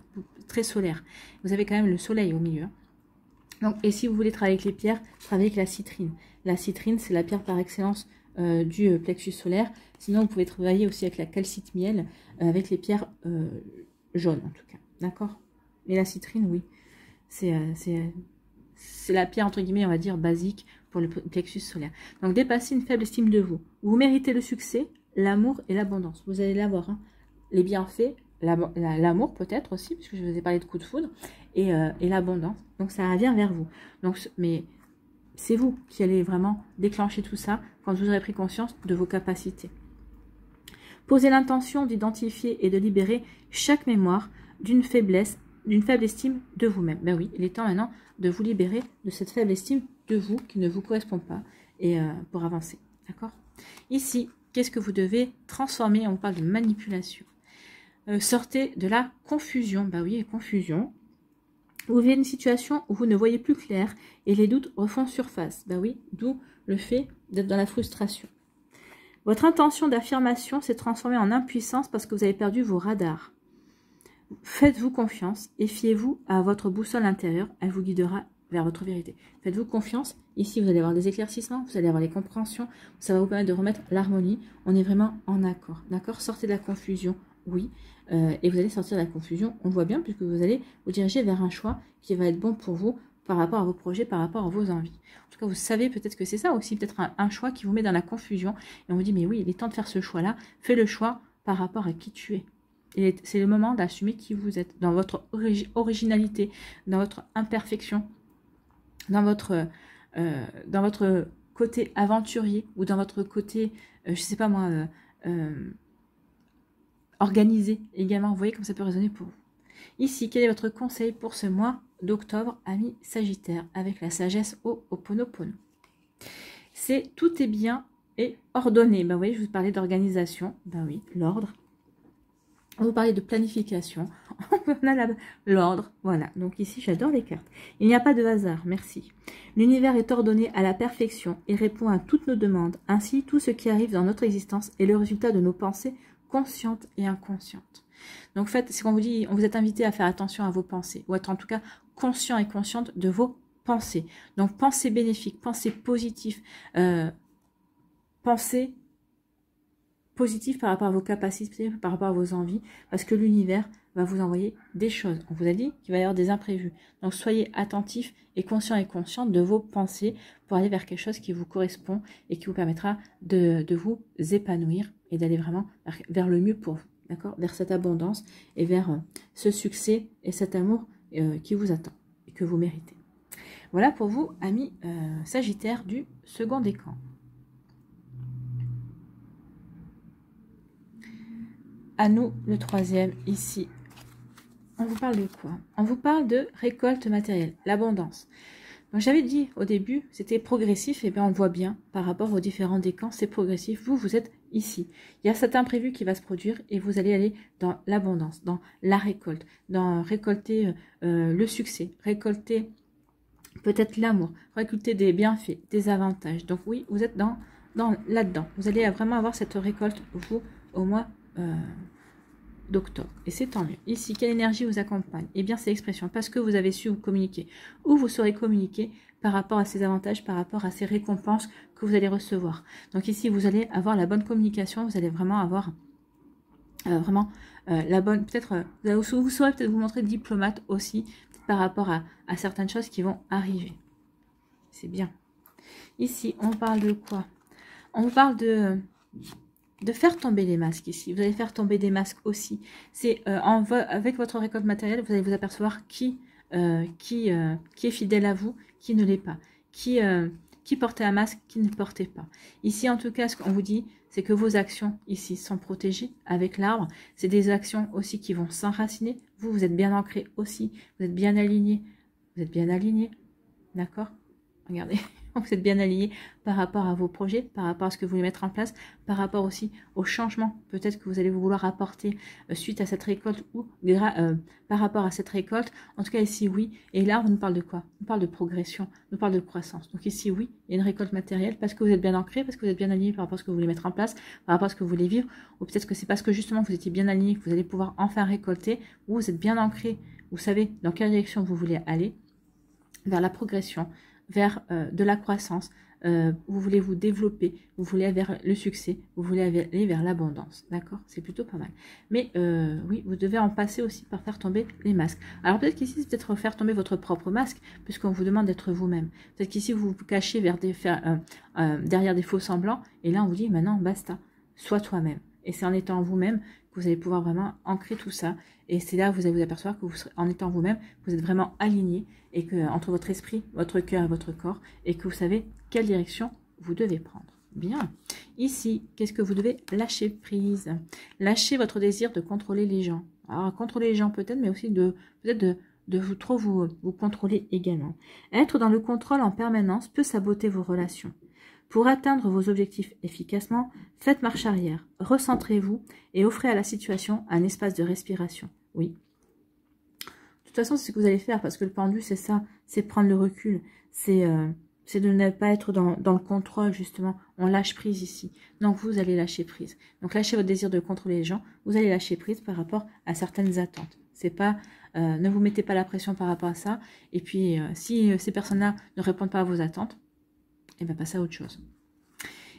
très solaire. Vous avez quand même le soleil au milieu. Donc, et si vous voulez travailler avec les pierres, travaillez avec la citrine. La citrine, c'est la pierre par excellence du plexus solaire. Sinon, vous pouvez travailler aussi avec la calcite miel, avec les pierres jaunes en tout cas. D'accord? Mais la citrine, oui, c'est la pierre, entre guillemets, on va dire, basique pour le plexus solaire. Donc, dépassez une faible estime de vous. Vous méritez le succès, l'amour et l'abondance. Vous allez l'avoir. Hein. Les bienfaits, l'amour peut-être aussi, puisque je vous ai parlé de coup de foudre, et l'abondance. Donc, ça revient vers vous. Donc, mais c'est vous qui allez vraiment déclencher tout ça quand vous aurez pris conscience de vos capacités. Posez l'intention d'identifier et de libérer chaque mémoire d'une faible estime de vous-même. Ben oui, il est temps maintenant de vous libérer de cette faible estime de vous qui ne vous correspond pas et pour avancer. D'accord? Ici, qu'est-ce que vous devez transformer? On parle de manipulation. Sortez de la confusion. Ben oui, confusion. Vous vivez une situation où vous ne voyez plus clair et les doutes refont surface. Ben oui, d'où le fait d'être dans la frustration. Votre intention d'affirmation s'est transformée en impuissance parce que vous avez perdu vos radars. Faites-vous confiance et fiez-vous à votre boussole intérieure, elle vous guidera vers votre vérité. Faites-vous confiance, ici vous allez avoir des éclaircissements, vous allez avoir les compréhensions, ça va vous permettre de remettre l'harmonie, on est vraiment en accord, d'accord? Sortez de la confusion, oui, et vous allez sortir de la confusion, on voit bien, puisque vous allez vous diriger vers un choix qui va être bon pour vous, par rapport à vos projets, par rapport à vos envies. En tout cas, vous savez peut-être que c'est ça aussi, peut-être un choix qui vous met dans la confusion, et on vous dit, mais oui, il est temps de faire ce choix-là, fais le choix par rapport à qui tu es. C'est le moment d'assumer qui vous êtes, dans votre originalité, dans votre imperfection, dans votre côté aventurier ou dans votre côté, je sais pas moi, organisé également. Vous voyez comme ça peut résonner pour vous. Ici, quel est votre conseil pour ce mois d'octobre, ami Sagittaire, avec la sagesse au Ho'oponopono? C'est tout est bien et ordonné. Ben oui, je vous parlais d'organisation. Ben oui, l'ordre. On vous parlait de planification, on a l'ordre, voilà. Donc ici, j'adore les cartes. Il n'y a pas de hasard, merci. L'univers est ordonné à la perfection et répond à toutes nos demandes. Ainsi, tout ce qui arrive dans notre existence est le résultat de nos pensées conscientes et inconscientes. Donc, en fait, c'est qu'on vous dit, on vous est invité à faire attention à vos pensées, ou être en tout cas conscient et consciente de vos pensées. Donc, pensées bénéfiques, pensées positives, pensées positif par rapport à vos capacités, par rapport à vos envies, parce que l'univers va vous envoyer des choses. On vous a dit qu'il va y avoir des imprévus. Donc soyez attentifs et conscients et conscientes de vos pensées pour aller vers quelque chose qui vous correspond et qui vous permettra de vous épanouir et d'aller vraiment vers le mieux pour vous, d'accord? Vers cette abondance et vers ce succès et cet amour qui vous attend et que vous méritez. Voilà pour vous, amis Sagittaires du second décan. À nous, le troisième, ici. On vous parle de quoi? On vous parle de récolte matérielle, l'abondance. Donc j'avais dit au début, c'était progressif, et bien on voit bien, par rapport aux différents décans, c'est progressif. Vous, vous êtes ici. Il y a cet imprévu qui va se produire, et vous allez aller dans l'abondance, dans la récolte, dans récolter le succès, récolter peut-être l'amour, récolter des bienfaits, des avantages. Donc oui, vous êtes là-dedans. Vous allez vraiment avoir cette récolte, vous, au mois d'octobre. Et c'est tant mieux. Ici, quelle énergie vous accompagne? Eh bien, c'est l'expression. Parce que vous avez su vous communiquer. Ou vous saurez communiquer par rapport à ces avantages, par rapport à ces récompenses que vous allez recevoir. Donc ici, vous allez avoir la bonne communication. Vous allez vraiment avoir la bonne... Peut-être, vous saurez peut-être vous montrer diplomate aussi, par rapport à certaines choses qui vont arriver. C'est bien. Ici, on parle de quoi? On parle de faire tomber les masques ici. Vous allez faire tomber des masques aussi. C'est avec votre récolte matérielle, vous allez vous apercevoir qui est fidèle à vous, qui ne l'est pas, qui qui portait un masque, qui ne portait pas. Ici, en tout cas, ce qu'on vous dit, c'est que vos actions ici sont protégées avec l'arbre. C'est des actions aussi qui vont s'enraciner. Vous, vous êtes bien ancré aussi. Vous êtes bien aligné. Vous êtes bien aligné. D'accord? Regardez, vous êtes bien aligné par rapport à vos projets, par rapport à ce que vous voulez mettre en place, par rapport aussi aux changements peut-être que vous allez vouloir apporter suite à cette récolte ou par rapport à cette récolte. En tout cas ici oui, et là on nous parle de quoi? On parle de progression, on nous parle de croissance. Donc ici oui, il y a une récolte matérielle parce que vous êtes bien ancré, parce que vous êtes bien aligné par rapport à ce que vous voulez mettre en place, par rapport à ce que vous voulez vivre, ou peut-être que c'est parce que justement vous étiez bien aligné que vous allez pouvoir enfin récolter, ou vous êtes bien ancré, vous savez dans quelle direction vous voulez aller, vers la progression, vers de la croissance, vous voulez vous développer, vous voulez aller vers le succès, vous voulez aller vers l'abondance, d'accord? C'est plutôt pas mal. Mais oui, vous devez en passer aussi par faire tomber les masques. Alors peut-être qu'ici, c'est peut-être faire tomber votre propre masque, puisqu'on vous demande d'être vous-même. Peut-être qu'ici, vous vous cachez derrière des faux semblants, et là, on vous dit, maintenant, basta, sois toi-même. Et c'est en étant vous-même que vous allez pouvoir vraiment ancrer tout ça. Et c'est là où vous allez vous apercevoir que vous serez, en étant vous-même, vous êtes vraiment aligné et que entre votre esprit, votre cœur et votre corps, et que vous savez quelle direction vous devez prendre. Bien. Ici, qu'est-ce que vous devez lâcher prise? Lâcher votre désir de contrôler les gens. Alors, contrôler les gens peut-être, mais aussi de trop vous contrôler également. Être dans le contrôle en permanence peut saboter vos relations. Pour atteindre vos objectifs efficacement, faites marche arrière, recentrez-vous et offrez à la situation un espace de respiration. Oui. De toute façon, c'est ce que vous allez faire parce que le pendu, c'est ça, c'est prendre le recul, c'est de ne pas être dans le contrôle, justement. On lâche prise ici. Donc, vous allez lâcher prise. Donc, lâchez votre désir de contrôler les gens, vous allez lâcher prise par rapport à certaines attentes. C'est pas, ne vous mettez pas la pression par rapport à ça. Et puis, si ces personnes-là ne répondent pas à vos attentes, et bien passer à autre chose.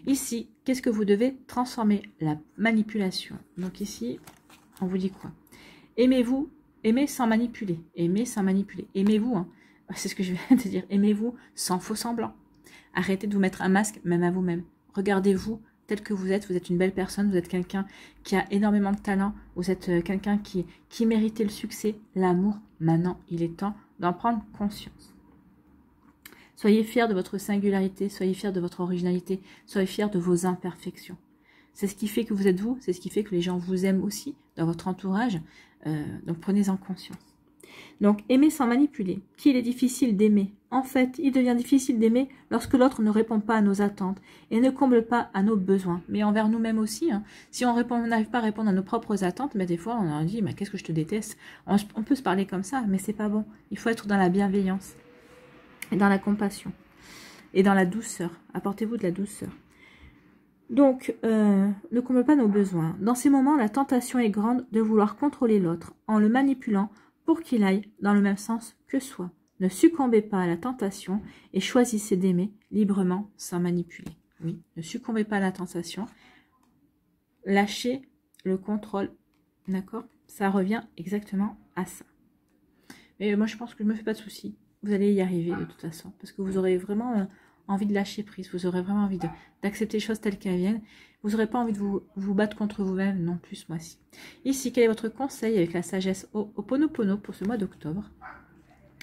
Ici, qu'est-ce que vous devez transformer? La manipulation. Donc ici, on vous dit quoi? Aimez-vous, aimez sans manipuler. Aimez sans manipuler. Aimez-vous, hein. C'est ce que je viens de dire. Aimez-vous sans faux semblant. Arrêtez de vous mettre un masque, même à vous-même. Regardez-vous tel que vous êtes une belle personne, vous êtes quelqu'un qui a énormément de talent, vous êtes quelqu'un qui méritait le succès, l'amour. Maintenant, il est temps d'en prendre conscience. Soyez fiers de votre singularité, soyez fiers de votre originalité, soyez fiers de vos imperfections. C'est ce qui fait que vous êtes vous, c'est ce qui fait que les gens vous aiment aussi dans votre entourage. Donc prenez-en conscience. Donc aimer sans manipuler. Qu'il est difficile d'aimer. En fait, il devient difficile d'aimer lorsque l'autre ne répond pas à nos attentes et ne comble pas à nos besoins. Mais envers nous-mêmes aussi. Hein. Si on n'arrive pas à répondre à nos propres attentes, mais des fois on en dit, mais qu'est-ce que je te déteste. On peut se parler comme ça, mais c'est pas bon. Il faut être dans la bienveillance. Et dans la compassion, et dans la douceur. Apportez-vous de la douceur. Donc, ne comble pas nos besoins. Dans ces moments, la tentation est grande de vouloir contrôler l'autre, en le manipulant pour qu'il aille dans le même sens que soi. Ne succombez pas à la tentation et choisissez d'aimer librement sans manipuler. Oui, ne succombez pas à la tentation. Lâchez le contrôle. D'accord? Ça revient exactement à ça. Mais moi, je pense que je ne me fais pas de soucis. Vous allez y arriver de toute façon, parce que vous aurez vraiment envie de lâcher prise, vous aurez vraiment envie d'accepter les choses telles qu'elles viennent, vous n'aurez pas envie de vous battre contre vous-même non plus ce mois-ci. Ici, quel est votre conseil avec la sagesse Ho'oponopono pour ce mois d'octobre?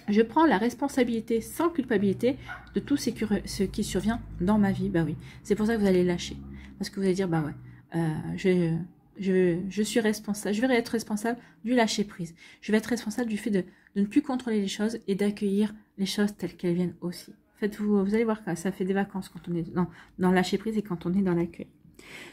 Je prends la responsabilité sans culpabilité de tout ce qui survient dans ma vie. Bah oui, c'est pour ça que vous allez lâcher, parce que vous allez dire, bah ouais, je suis responsable, je vais être responsable du lâcher prise. Je vais être responsable du fait de ne plus contrôler les choses et d'accueillir les choses telles qu'elles viennent aussi. Vous allez voir que ça fait des vacances quand on est dans lâcher prise et quand on est dans l'accueil.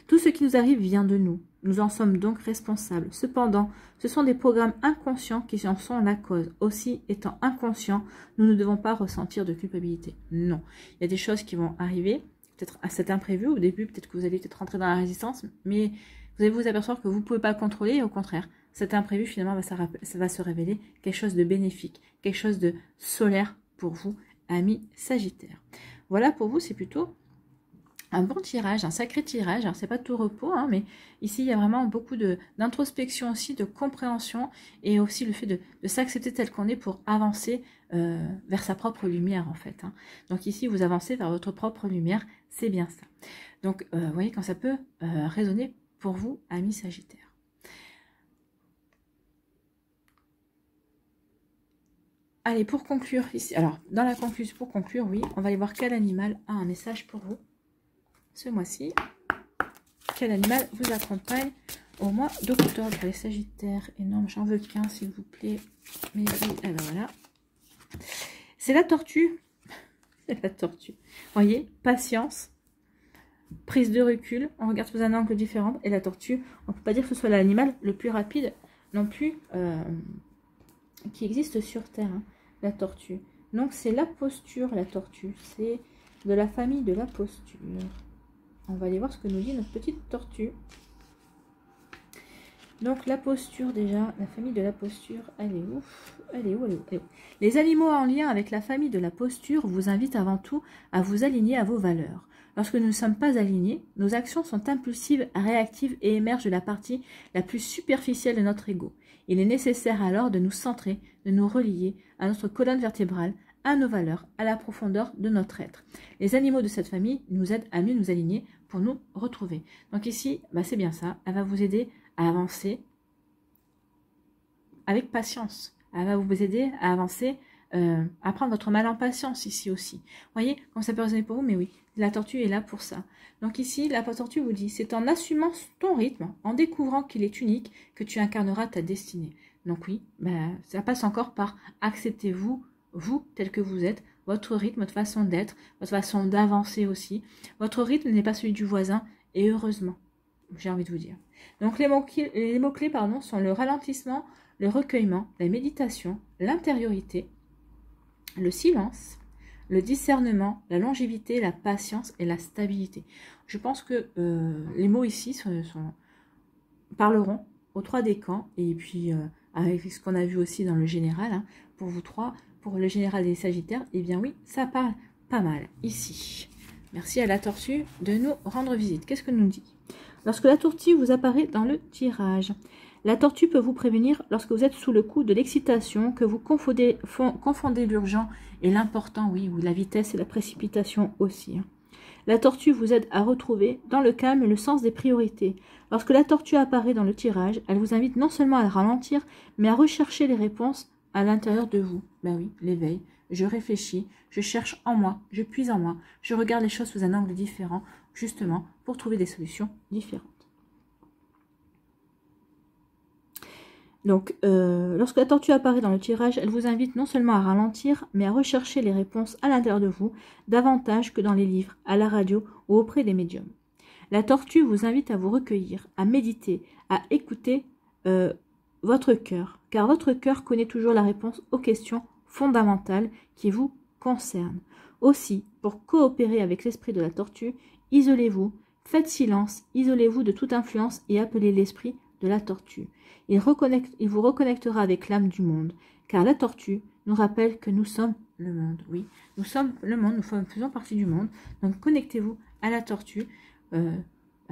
Tout ce qui nous arrive vient de nous. Nous en sommes donc responsables. Cependant, ce sont des programmes inconscients qui en sont la cause. Aussi, étant inconscients, nous ne devons pas ressentir de culpabilité. Non. Il y a des choses qui vont arriver, peut-être à cet imprévu. Au début, peut-être que vous allez peut-être rentrer dans la résistance, mais vous allez vous apercevoir que vous ne pouvez pas le contrôler, et au contraire, cet imprévu, finalement, ça va se révéler quelque chose de bénéfique, quelque chose de solaire pour vous, amis Sagittaire. Voilà, pour vous, c'est plutôt un bon tirage, un sacré tirage. Alors, c'est pas tout repos, hein, mais ici, il y a vraiment beaucoup d'introspection aussi, de compréhension, et aussi le fait de s'accepter tel qu'on est pour avancer vers sa propre lumière, en fait. Hein. Donc ici, vous avancez vers votre propre lumière, c'est bien ça. Donc, vous voyez, quand ça peut résonner pour vous, amis Sagittaire. Allez, pour conclure ici, alors dans la conclusion, pour conclure, oui, on va aller voir quel animal a un message pour vous ce mois-ci. Quel animal vous accompagne au mois d'octobre? Les Sagittaires, et non, j'en veux qu'un, s'il vous plaît. Mais oui, alors voilà. C'est la tortue. C'est la tortue. Voyez, patience, prise de recul, on regarde sous un angle différent. Et la tortue, on ne peut pas dire que ce soit l'animal le plus rapide non plus qui existe sur Terre, hein, la tortue. Donc c'est la posture, la tortue. C'est de la famille de la posture. On va aller voir ce que nous dit notre petite tortue. Donc la posture déjà, la famille de la posture, elle est où? Elle est où? Elle est où? Elle est où? Les animaux en lien avec la famille de la posture vous invitent avant tout à vous aligner à vos valeurs. Lorsque nous ne sommes pas alignés, nos actions sont impulsives, réactives et émergent de la partie la plus superficielle de notre ego. Il est nécessaire alors de nous centrer, de nous relier à notre colonne vertébrale, à nos valeurs, à la profondeur de notre être. Les animaux de cette famille nous aident à mieux nous aligner pour nous retrouver. Donc ici, bah c'est bien ça, elle va vous aider à avancer avec patience. Elle va vous aider à avancer, à prendre votre mal en patience ici aussi. Vous voyez, comme ça peut résonner pour vous, mais oui, la tortue est là pour ça. Donc ici, la tortue vous dit, c'est en assumant ton rythme, en découvrant qu'il est unique, que tu incarneras ta destinée. Donc oui, bah, ça passe encore par acceptez-vous, vous tel que vous êtes, votre rythme, votre façon d'être, votre façon d'avancer aussi. Votre rythme n'est pas celui du voisin, et heureusement, j'ai envie de vous dire. Donc les mots-clés sont le ralentissement, le recueillement, la méditation, l'intériorité, le silence, le discernement, la longévité, la patience et la stabilité. Je pense que les mots ici parleront aux trois décans et puis avec ce qu'on a vu aussi dans le général, hein, pour vous trois, pour le général des Sagittaires, eh bien oui, ça parle pas mal ici. Merci à la tortue de nous rendre visite. Qu'est-ce que nous dit? Lorsque la tortue vous apparaît dans le tirage, la tortue peut vous prévenir lorsque vous êtes sous le coup de l'excitation, que vous confondez l'urgent et l'important, oui, ou la vitesse et la précipitation aussi. La tortue vous aide à retrouver dans le calme le sens des priorités. Lorsque la tortue apparaît dans le tirage, elle vous invite non seulement à ralentir, mais à rechercher les réponses à l'intérieur de vous. Ben oui, l'éveil. Je réfléchis, je cherche en moi, je puise en moi, je regarde les choses sous un angle différent, justement pour trouver des solutions différentes. Donc, lorsque la tortue apparaît dans le tirage, elle vous invite non seulement à ralentir, mais à rechercher les réponses à l'intérieur de vous, davantage que dans les livres, à la radio ou auprès des médiums. La tortue vous invite à vous recueillir, à méditer, à écouter votre cœur, car votre cœur connaît toujours la réponse aux questions fondamentales qui vous concernent. Aussi, pour coopérer avec l'esprit de la tortue, isolez-vous, faites silence, isolez-vous de toute influence et appelez l'esprit de la tortue. Il vous reconnectera avec l'âme du monde, car la tortue nous rappelle que nous sommes le monde. Oui, nous sommes le monde, nous faisons partie du monde. Donc connectez-vous à la tortue,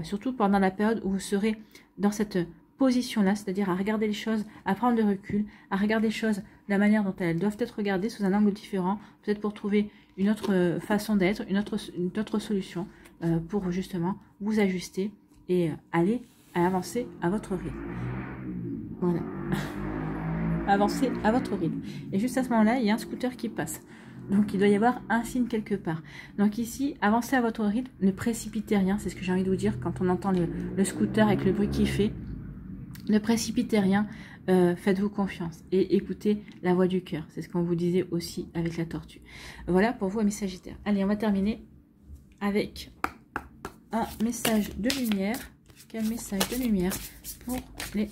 surtout pendant la période où vous serez dans cette position-là, c'est-à-dire à regarder les choses, à prendre du recul, à regarder les choses de la manière dont elles doivent être regardées sous un angle différent, peut-être pour trouver une autre façon d'être, une autre solution pour justement vous ajuster et aller avancer à votre rythme. Voilà. Avancez à votre rythme. Et juste à ce moment-là, il y a un scooter qui passe. Donc, il doit y avoir un signe quelque part. Donc ici, avancez à votre rythme, ne précipitez rien. C'est ce que j'ai envie de vous dire quand on entend le scooter avec le bruit qu'il fait. Ne précipitez rien, faites-vous confiance et écoutez la voix du cœur. C'est ce qu'on vous disait aussi avec la tortue. Voilà pour vous, amis Sagittaires. Allez, on va terminer avec un message de lumière. Quel message de lumière pour les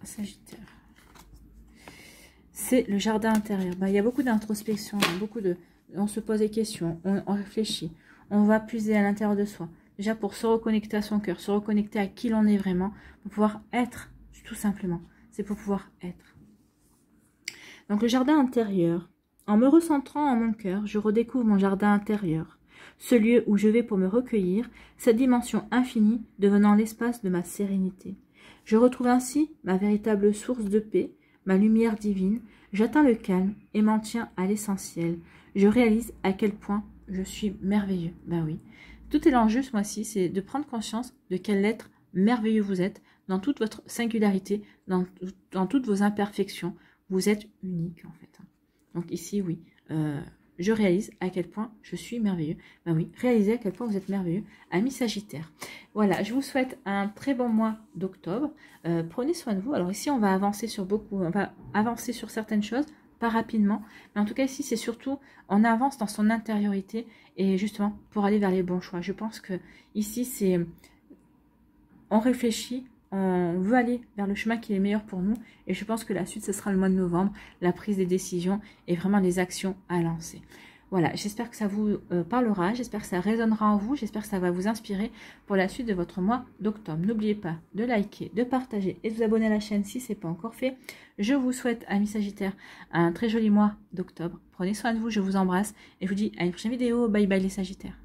Sagittaires? C'est le jardin intérieur. Il y a beaucoup d'introspection, on se pose des questions, on réfléchit, on va puiser à l'intérieur de soi. Déjà pour se reconnecter à son cœur, se reconnecter à qui l'on est vraiment, pour pouvoir être, tout simplement. C'est pour pouvoir être. Donc le jardin intérieur. En me recentrant en mon cœur, je redécouvre mon jardin intérieur. Ce lieu où je vais pour me recueillir, cette dimension infinie devenant l'espace de ma sérénité. Je retrouve ainsi ma véritable source de paix, ma lumière divine. J'atteins le calme et m'en tiens à l'essentiel. Je réalise à quel point je suis merveilleux. Ben oui. Tout est l'enjeu ce mois-ci, c'est de prendre conscience de quel être merveilleux vous êtes, dans toute votre singularité, dans toutes vos imperfections. vous êtes unique en fait. Donc ici, oui, je réalise à quel point je suis merveilleux. Ben oui, réalisez à quel point vous êtes merveilleux, amis Sagittaire. Voilà, je vous souhaite un très bon mois d'octobre. Prenez soin de vous. Alors ici, on va avancer sur on va avancer sur certaines choses, pas rapidement. Mais en tout cas, ici, c'est surtout, on avance dans son intériorité et justement pour aller vers les bons choix. Je pense que ici, c'est, on réfléchit, on veut aller vers le chemin qui est meilleur pour nous. Et je pense que la suite, ce sera le mois de novembre, la prise des décisions et vraiment les actions à lancer. Voilà, j'espère que ça vous parlera, j'espère que ça résonnera en vous, j'espère que ça va vous inspirer pour la suite de votre mois d'octobre. N'oubliez pas de liker, de partager et de vous abonner à la chaîne si ce n'est pas encore fait. Je vous souhaite, amis Sagittaires, un très joli mois d'octobre. Prenez soin de vous, je vous embrasse et je vous dis à une prochaine vidéo. Bye bye les Sagittaires.